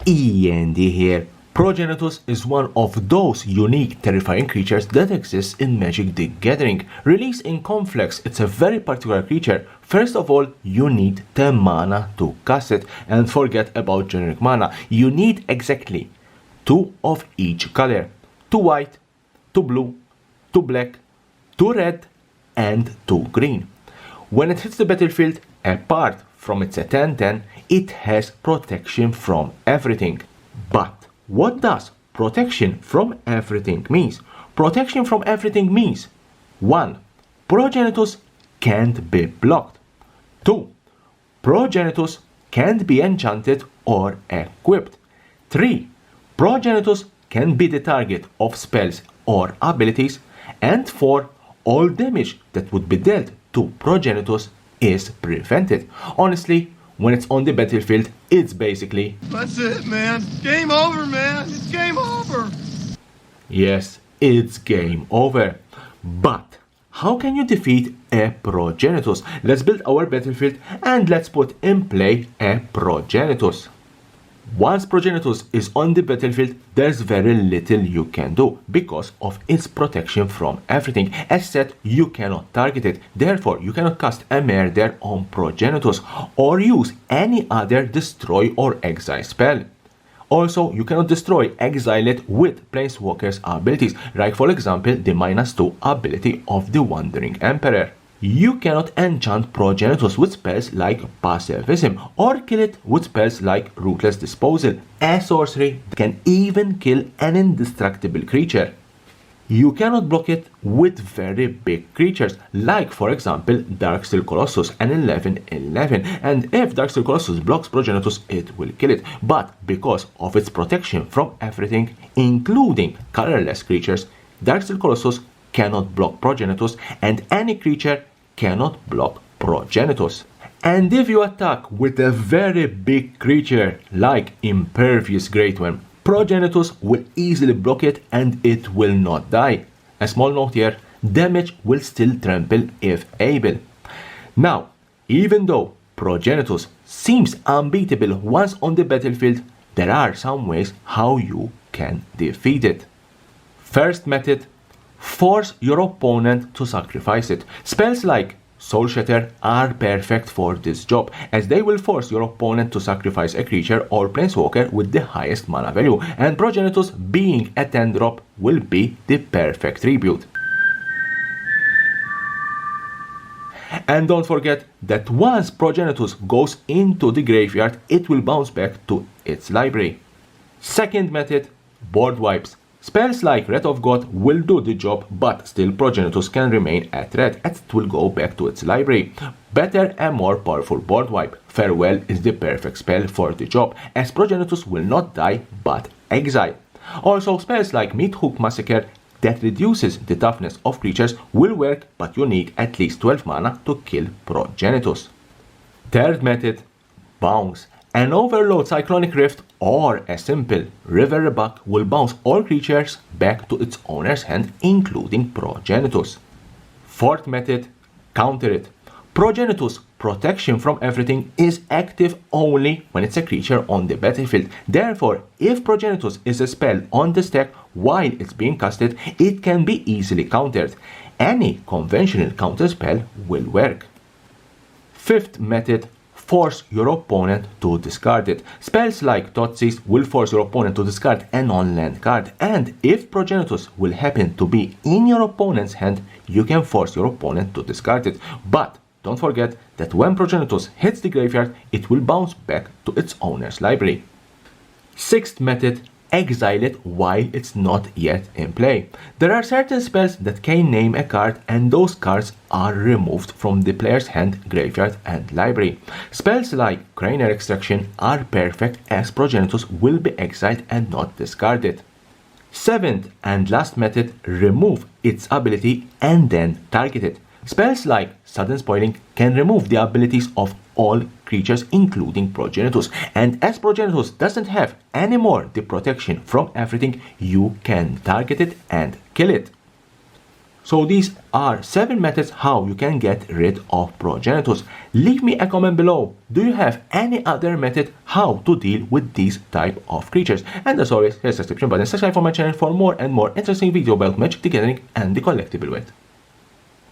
E.N.D here. Progenitus is one of those unique terrifying creatures that exists in Magic the Gathering. Released in Conflicts, it's a very particular creature. First of all, you need the mana to cast it, and forget about generic mana. You need exactly 2 of each color. 2 white, 2 blue, 2 black, 2 red, and 2 green. When it hits the battlefield, apart from its 10-10, it has protection from everything. But what does protection from everything means? Protection from everything means 1. Progenitus can't be blocked. 2. Progenitus can't be enchanted or equipped. 3. Progenitus can be the target of spells or abilities. And 4. All damage that would be dealt to Progenitus is prevented. Honestly, when it's on the battlefield, it's basically... That's it, man. Game over, man. It's game over. Yes, it's game over. But how can you defeat a Progenitus? Let's build our battlefield and let's put in play a Progenitus. Once Progenitus is on the battlefield, there's very little you can do because of its protection from everything. As said, you cannot target it, therefore you cannot cast a murder on Progenitus or use any other destroy or exile spell. Also, you cannot destroy exile it with Planeswalker's abilities, like for example the -2 ability of the Wandering Emperor. You cannot enchant Progenitus with spells like Pacifism or kill it with spells like Ruthless Disposal, a sorcery that can even kill an indestructible creature. You cannot block it with very big creatures, like for example Darksteel Colossus, an 11/11, and if Darksteel Colossus blocks Progenitus, it will kill it. But because of its protection from everything, including colorless creatures, Darksteel Colossus cannot block Progenitus, and any creature cannot block Progenitus. And if you attack with a very big creature like Impervious Great Worm, Progenitus will easily block it and it will not die. A small note here, damage will still trample if able. Now, even though Progenitus seems unbeatable once on the battlefield, there are some ways how you can defeat it. First method, force your opponent to sacrifice it. Spells like Soul Shatter are perfect for this job, as they will force your opponent to sacrifice a creature or planeswalker with the highest mana value, and Progenitus being a 10-drop will be the perfect tribute. And don't forget that once Progenitus goes into the graveyard, it will bounce back to its library. Second method, board wipes. Spells like Wrath of God will do the job, but still Progenitus can remain at red and it will go back to its library. Better and more powerful board wipe. Farewell is the perfect spell for the job, as Progenitus will not die but exile. Also, spells like Meathook Massacre that reduces the toughness of creatures will work, but you need at least 12 mana to kill Progenitus. Third method, bounce. An Overload Cyclonic Rift or a simple River Rebuck will bounce all creatures back to its owner's hand, including Progenitus. Fourth method, counter it. Progenitus protection from everything is active only when it's a creature on the battlefield. Therefore, if Progenitus is a spell on the stack while it's being casted, it can be easily countered. Any conventional counter spell will work. Fifth method, force your opponent to discard it. Spells like Thoughtseize will force your opponent to discard a non-land card, and if Progenitus will happen to be in your opponent's hand, you can force your opponent to discard it. But don't forget that when Progenitus hits the graveyard, it will bounce back to its owner's library. Sixth method, exile it while it's not yet in play. There are certain spells that can name a card, and those cards are removed from the player's hand, graveyard, and library. Spells like Cranial Extraction are perfect, as Progenitus will be exiled and not discarded. Seventh and last method, remove its ability and then target it. Spells like Sudden Spoiling can remove the abilities of all creatures, including Progenitus, and as Progenitus doesn't have anymore the protection from everything, you can target it and kill it. So these are 7 methods how you can get rid of Progenitus. Leave me a comment below. Do you have any other method how to deal with these type of creatures? And as always, here's the subscription button. Subscribe for my channel for more and more interesting videos about Magic the Gathering and the collectible world.